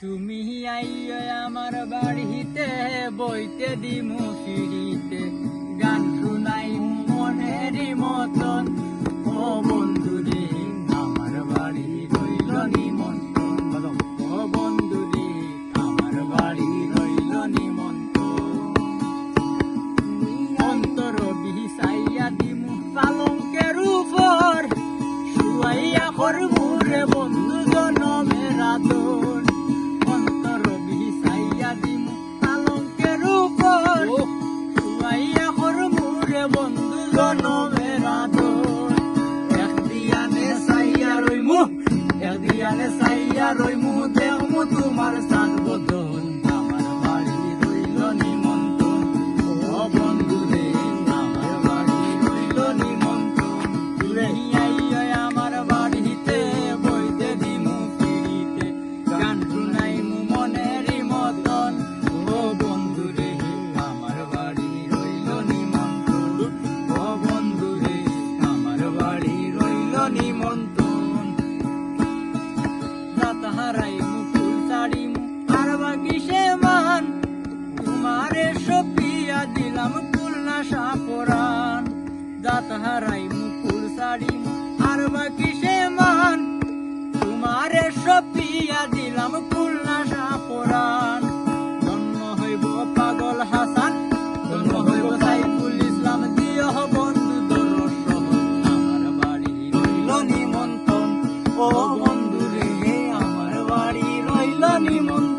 তুমি আইয়া আমার বাড়িতে বইতে দিমু ফিরিতে গান শুনাই মনেরই মতন। ও বন্ধু রে আমার বাড়ি রইল নিমন্ত্রণ, ও বন্ধু রে আমার বাড়ি রইল নিমন্ত্রণ। অন্তর বিছাইয়া দিমু পালঙ্কের উপর, শুয়াইয়া করবো রে বন্ধু জনমের আদর। অন্তর বিছাইয়া দিমু পালঙ্কের উপর, শুয়াইয়া করবো রে বন্ধু জনমের আদর। একদিয়ানে চাইয়া রইমু, একদিয়ানে চাইয়া রইমু, দেখমু তোমার সাত বদন। আমার বাড়ি রইল নিমন্ত্রণ, ও বন্ধু রে আমার বাড়ি রইল নিমন্ত্রণ। তুই আইয়া আমার বাড়িতে বইতে দিমু ফিরিতে গান শুনাইমু মনেরই মতন। ও বন্ধু রে আমার বাড়ি রইল নিমন্ত্রণ, ও বন্ধু রে আমার বাড়ি রইল নিমন্ত্রণ। রাত হারাইমু ফুল ছাড়িমু আর বাকি সে মান, তোমারে সপিয়া দিলাম খুলনা সাপরান। রাত হারাইমু ফুল ছাড়িমু আর বাকি সে মান, তোমারে সপিয়া দিলাম খুলনা সাপরান। জন্ম হইব পাগল হাসান, জন্ম হইব সাইফুল ইসলাম, দিও বন্ধু দর্শন। আমার বাড়ি রইল নিমন্ত্রণ, ও বন্ধু রে আমার বাড়ি রইল নিমন্ত্রণ।